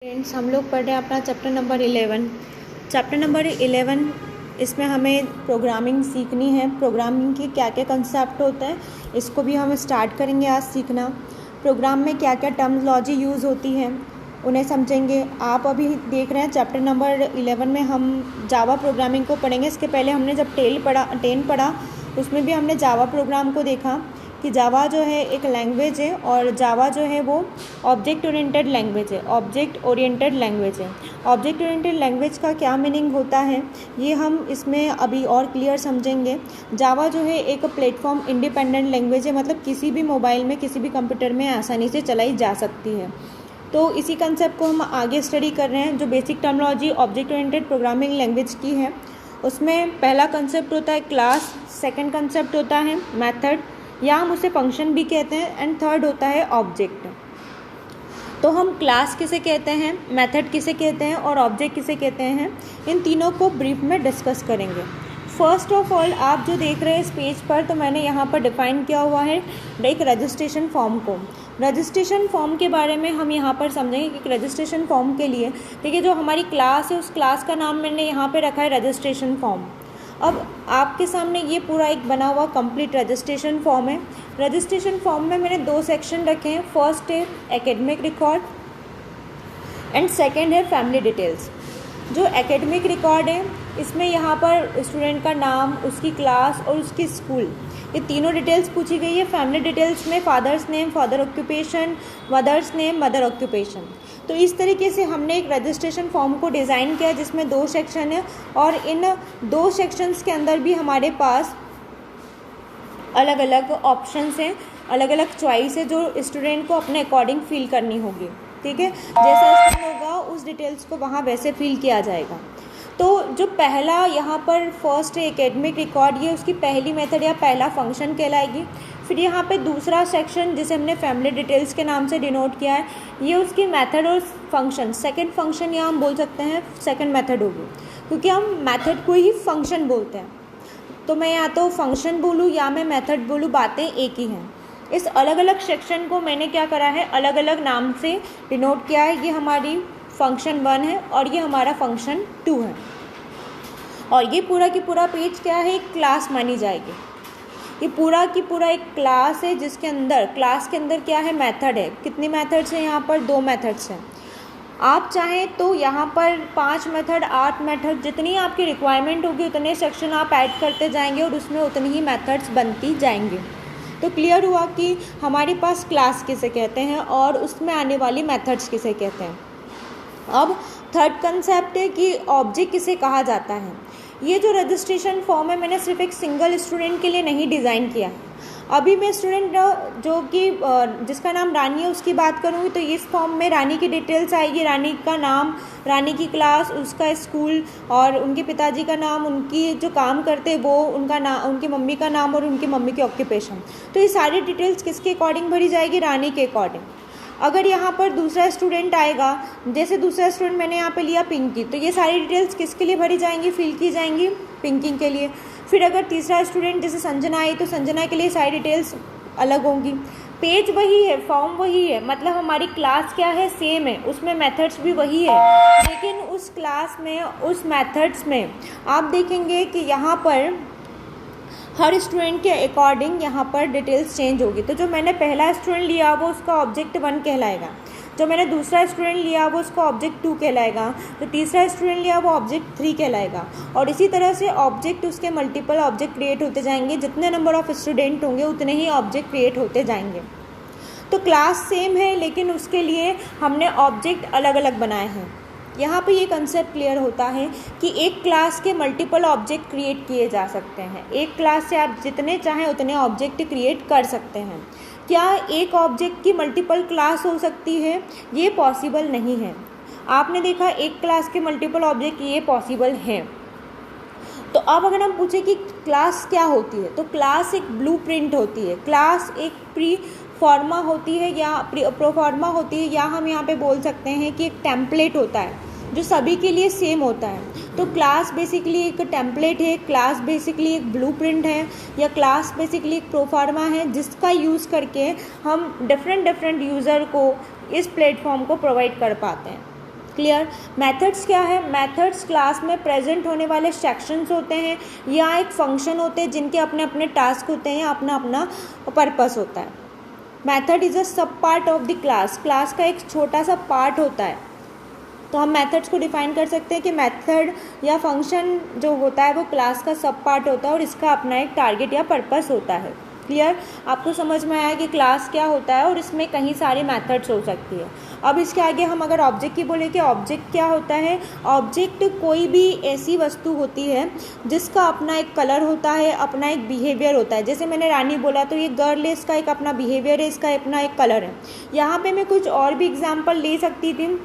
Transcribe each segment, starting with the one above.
Friends, हम लोग पढ़ रहे हैं अपना चैप्टर नंबर 11। चैप्टर नंबर 11 इसमें हमें प्रोग्रामिंग सीखनी है। प्रोग्रामिंग के क्या क्या कंसेप्ट होते हैं इसको भी हम स्टार्ट करेंगे आज सीखना। प्रोग्राम में क्या क्या टर्मिनोलॉजी यूज़ होती है उन्हें समझेंगे। आप अभी देख रहे हैं चैप्टर नंबर 11 में हम जावा प्रोग्रामिंग को पढ़ेंगे। इसके पहले हमने जब 10 पढ़ा उसमें भी हमने जावा प्रोग्राम को देखा कि जावा जो है एक लैंग्वेज है और जावा जो है वो ऑब्जेक्ट ओरिएंटेड लैंग्वेज है। ऑब्जेक्ट ओरिएंटेड लैंग्वेज का क्या मीनिंग होता है ये हम इसमें अभी और क्लियर समझेंगे। जावा जो है एक प्लेटफॉर्म इंडिपेंडेंट लैंग्वेज है, मतलब किसी भी मोबाइल में किसी भी कंप्यूटर में आसानी से चलाई जा सकती है। तो इसी कंसेप्ट को हम आगे स्टडी कर रहे हैं। जो basic terminology object oriented programming language की है उसमें पहला कंसेप्ट होता है क्लास, सेकंड कंसेप्ट होता है मेथड या हम उसे फंक्शन भी कहते हैं, एंड थर्ड होता है ऑब्जेक्ट। तो हम क्लास किसे कहते हैं, मेथड किसे कहते हैं और ऑब्जेक्ट किसे कहते हैं, इन तीनों को ब्रीफ में डिस्कस करेंगे। फर्स्ट ऑफ ऑल आप जो देख रहे हैं इस पेज पर, तो मैंने यहाँ पर डिफ़ाइन किया हुआ है एक रजिस्ट्रेशन फॉर्म को। रजिस्ट्रेशन फॉर्म के बारे में हम यहाँ पर समझेंगे कि रजिस्ट्रेशन फॉर्म के लिए देखिए जो हमारी क्लास है उस क्लास का नाम मैंने यहाँ पर रखा है रजिस्ट्रेशन फॉर्म। अब आपके सामने ये पूरा एक बना हुआ कंप्लीट रजिस्ट्रेशन फॉर्म है। रजिस्ट्रेशन फॉर्म में मैंने दो सेक्शन रखे हैं। फर्स्ट है एकेडमिक रिकॉर्ड एंड सेकंड है फैमिली डिटेल्स। जो एकेडमिक रिकॉर्ड है इसमें यहाँ पर स्टूडेंट का नाम, उसकी क्लास और उसकी स्कूल, ये तीनों डिटेल्स पूछी गई है। फैमिली डिटेल्स में father's name, father occupation, mother's name, mother occupation. तो इस तरीके से हमने एक रजिस्ट्रेशन फॉर्म को डिज़ाइन किया जिसमें दो सेक्शन है और इन दो सेक्शंस के अंदर भी हमारे पास अलग अलग ऑप्शंस हैं, अलग अलग चॉइस है जो स्टूडेंट को अपने अकॉर्डिंग फिल करनी होगी। ठीक है, जैसा स्टूडेंट होगा उस डिटेल्स को वहाँ वैसे फिल किया जाएगा। तो जो पहला यहाँ पर फर्स्ट है एकेडमिक रिकॉर्ड, ये उसकी पहली मेथड या पहला फंक्शन कहलाएगी। फिर यहाँ पे दूसरा सेक्शन जिसे हमने फैमिली डिटेल्स के नाम से डिनोट किया है, ये उसकी मेथड और फंक्शन, सेकंड फंक्शन या हम बोल सकते हैं सेकंड मेथड होगी, क्योंकि हम मेथड को ही फंक्शन बोलते हैं। तो मैं या तो फंक्शन बोलूँ या मैं मेथड बोलूँ, बातें एक ही हैं। इस अलग अलग सेक्शन को मैंने क्या करा है, अलग अलग नाम से डिनोट किया है। ये हमारी फंक्शन 1 है और ये हमारा फंक्शन 2 है। और ये पूरा की पूरा पेज क्या है, एक क्लास मानी जाएगी। ये पूरा की पूरा एक क्लास है जिसके अंदर, क्लास के अंदर क्या है, मेथड है। कितनी मेथड्स हैं यहाँ पर, 2 मेथड्स हैं। आप चाहें तो यहाँ पर 5 मेथड, 8 मेथड, जितनी आपकी रिक्वायरमेंट होगी उतने सेक्शन आप ऐड करते जाएंगे और उसमें उतनी ही मेथड्स बनती जाएंगी। तो क्लियर हुआ कि हमारे पास क्लास किसे कहते हैं और उसमें आने वाली मेथड्स किसे कहते हैं। अब थर्ड कंसेप्ट है कि ऑब्जेक्ट किसे कहा जाता है। ये जो रजिस्ट्रेशन फॉर्म है मैंने सिर्फ एक सिंगल स्टूडेंट के लिए नहीं डिज़ाइन किया है। अभी मैं स्टूडेंट जो कि जिसका नाम रानी है उसकी बात करूँगी तो इस फॉर्म में रानी की डिटेल्स आएगी, रानी का नाम, रानी की क्लास, उसका स्कूल और उनके पिताजी का नाम, उनकी जो काम करते हैं वो, उनका नाम, उनकी मम्मी का नाम और उनकी मम्मी की ऑक्यूपेशन। तो ये सारी डिटेल्स किसके अकॉर्डिंग भरी जाएगी, रानी के अकॉर्डिंग। अगर यहाँ पर दूसरा स्टूडेंट आएगा, जैसे दूसरा स्टूडेंट मैंने यहाँ पे लिया पिंकी, तो ये सारी डिटेल्स किसके लिए भरी जाएंगी, फिल की जाएंगी, पिंकी के लिए। फिर अगर तीसरा स्टूडेंट जैसे संजना आई तो संजना के लिए सारी डिटेल्स अलग होंगी। पेज वही है, फॉर्म वही है, मतलब हमारी क्लास क्या है, सेम है, उसमें मेथड्स भी वही है, लेकिन उस क्लास में, उस मेथड्स में आप देखेंगे कि यहाँ पर हर स्टूडेंट के अकॉर्डिंग यहाँ पर डिटेल्स चेंज होगी। तो जो मैंने पहला स्टूडेंट लिया वो उसका ऑब्जेक्ट 1 कहलाएगा, जो मैंने दूसरा स्टूडेंट लिया वो उसका ऑब्जेक्ट 2 कहलाएगा, जो तीसरा स्टूडेंट लिया वो ऑब्जेक्ट 3 कहलाएगा। और इसी तरह से ऑब्जेक्ट, उसके मल्टीपल ऑब्जेक्ट क्रिएट होते जाएंगे। जितने नंबर ऑफ स्टूडेंट होंगे उतने ही ऑब्जेक्ट क्रिएट होते जाएंगे। तो क्लास सेम है लेकिन उसके लिए हमने ऑब्जेक्ट अलग अलग बनाए हैं। यहाँ पे ये कंसेप्ट क्लियर होता है कि एक क्लास के मल्टीपल ऑब्जेक्ट क्रिएट किए जा सकते हैं। एक क्लास से आप जितने चाहें उतने ऑब्जेक्ट क्रिएट कर सकते हैं। क्या एक ऑब्जेक्ट की मल्टीपल क्लास हो सकती है, ये पॉसिबल नहीं है। आपने देखा एक क्लास के मल्टीपल ऑब्जेक्ट, ये पॉसिबल है। तो अब अगर हम पूछें कि क्लास क्या होती है, तो क्लास एक ब्लूप्रिंट होती है, क्लास एक प्री फॉर्मा होती है या प्रोफॉर्मा होती है, या हम यहाँ पे बोल सकते हैं कि एक टेम्पलेट होता है जो सभी के लिए सेम होता है। तो क्लास बेसिकली एक टेम्पलेट है, क्लास बेसिकली एक ब्लूप्रिंट है, या क्लास बेसिकली एक प्रोफॉर्मा है जिसका यूज़ करके हम डिफरेंट यूज़र को इस प्लेटफॉर्म को प्रोवाइड कर पाते हैं। क्लियर। मेथड्स क्या है? मेथड्स क्लास में प्रेजेंट होने वाले सेक्शंस होते हैं या एक फंक्शन होते हैं जिनके अपने अपने टास्क होते हैं या अपना अपना पर्पस होता है। मेथड इज़ अ सब part of the class, class का एक छोटा सा पार्ट होता है। तो हम मेथड्स को डिफाइन कर सकते हैं कि मेथड या फंक्शन जो होता है वो क्लास का सब पार्ट होता है और इसका अपना एक टारगेट या पर्पस होता है। क्लियर? आपको समझ में आया कि क्लास क्या होता है और इसमें कहीं सारी मेथड्स हो सकती है। अब इसके आगे हम अगर ऑब्जेक्ट की बोले कि ऑब्जेक्ट क्या होता है? ऑब्जेक्ट कोई भी ऐसी वस्तु होती है जिसका अपना एक कलर होता है, अपना एक बिहेवियर होता है। जैसे मैंने रानी बोला तो ये गर्ल है, इसका एक अपना बिहेवियर है, इसका अपना एक कलर है। यहाँ पे मैं कुछ और भी एग्जाम्पल ले सकती थी,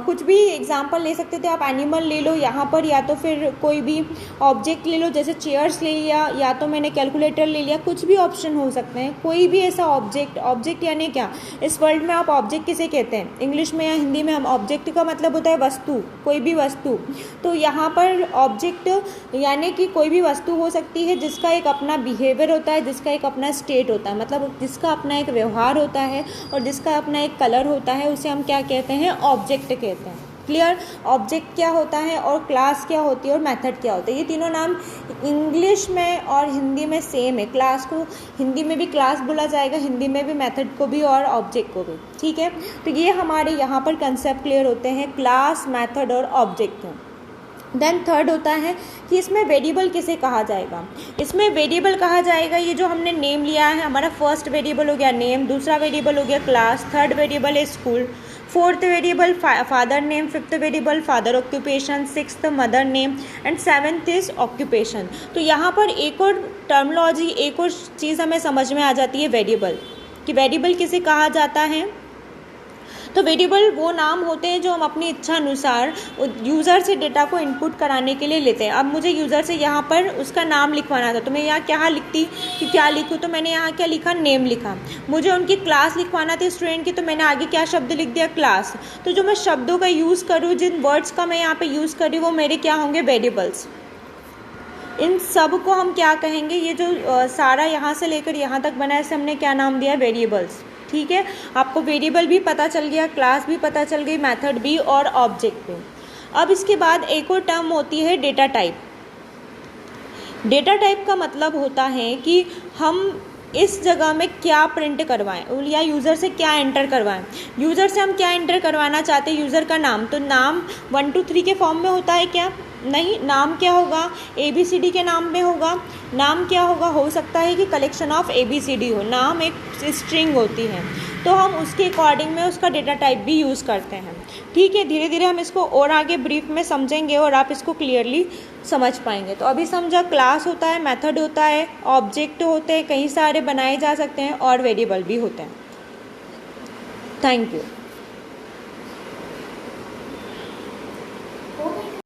कुछ भी एग्जाम्पल ले सकते थे आप। एनिमल ले लो यहाँ पर, या तो फिर कोई भी ऑब्जेक्ट ले लो, जैसे चेयर्स ले लिया या तो मैंने कैलकुलेटर ले लिया, कुछ भी ऑप्शन हो सकते हैं। कोई भी ऐसा ऑब्जेक्ट यानी क्या इस वर्ल्ड में आप ऑब्जेक्ट किसे कहते हैं? इंग्लिश में या हिंदी में हम ऑब्जेक्ट का मतलब होता है वस्तु, कोई भी वस्तु। तो यहाँ पर ऑब्जेक्ट यानी कि कोई भी वस्तु हो सकती है जिसका एक अपना बिहेवियर होता है, जिसका एक अपना स्टेट होता है, मतलब जिसका अपना एक व्यवहार होता है और जिसका अपना एक कलर होता है, उसे हम क्या कहते हैं? ऑब्जेक्ट कहते हैं। क्लियर? ऑब्जेक्ट क्या होता है और क्लास क्या होती है और मेथड क्या होता है, ये तीनों नाम इंग्लिश में और हिंदी में सेम है। क्लास को हिंदी में भी क्लास बोला जाएगा, हिंदी में भी मेथड को भी और ऑब्जेक्ट को भी। ठीक है, तो ये हमारे यहाँ पर कंसेप्ट क्लियर होते हैं क्लास, मेथड और ऑब्जेक्ट के। देन थर्ड होता है कि इसमें वेरिएबल किसे कहा जाएगा? इसमें वेरिएबल कहा जाएगा ये जो हमने नेम लिया है, हमारा फर्स्ट वेरिएबल हो गया नेम, दूसरा वेरिएबल हो गया क्लास, थर्ड वेरिएबल है school, fourth variable father name, fifth variable father occupation, sixth mother name and seventh is occupation. तो यहाँ पर एक और टर्मोलॉजी, एक और चीज़ हमें समझ में आ जाती है वेरिएबल, कि वेरिएबल किसे कहा जाता है। तो वेरिएबल वो नाम होते हैं जो हम अपनी इच्छा अनुसार यूज़र से डेटा को इनपुट कराने के लिए लेते हैं। अब मुझे यूज़र से यहाँ पर उसका नाम लिखवाना था, तो मैं यहाँ क्या लिखती कि क्या लिखूँ, तो मैंने यहाँ क्या लिखा? नेम लिखा। मुझे उनकी क्लास लिखवाना थी स्टूडेंट की, तो मैंने आगे क्या शब्द लिख दिया? क्लास। तो जो मैं शब्दों का यूज़ करूँ, जिन वर्ड्स का मैं यहाँ पर यूज़ करी, वो मेरे क्या होंगे? वेरिएबल्स। इन सब को हम क्या कहेंगे? ये जो सारा यहाँ से लेकर यहाँ तक बना है, इसे हमने क्या नाम दिया? वेरिएबल्स। ठीक है, आपको वेरिएबल भी पता चल गया, क्लास भी पता चल गई, मेथड भी और ऑब्जेक्ट भी। अब इसके बाद एक और टर्म होती है डेटा टाइप। डेटा टाइप का मतलब होता है कि हम इस जगह में क्या प्रिंट करवाएं या यूज़र से क्या एंटर करवाएं। यूज़र से हम क्या एंटर करवाना चाहते हैं? यूज़र का नाम। तो नाम 1 2 3 के फॉर्म में होता है क्या? नहीं। नाम क्या होगा? ABCD के नाम में होगा। नाम क्या होगा? हो सकता है कि कलेक्शन ऑफ ABCD हो। नाम एक स्ट्रिंग होती है, तो हम उसके अकॉर्डिंग में उसका डेटा टाइप भी यूज़ करते हैं। ठीक है, धीरे धीरे हम इसको और आगे ब्रीफ में समझेंगे और आप इसको क्लियरली समझ पाएंगे। तो अभी समझा, क्लास होता है, मेथड होता है, ऑब्जेक्ट होते हैं, कई सारे बनाए जा सकते हैं और वेरिएबल भी होते हैं। Thank you.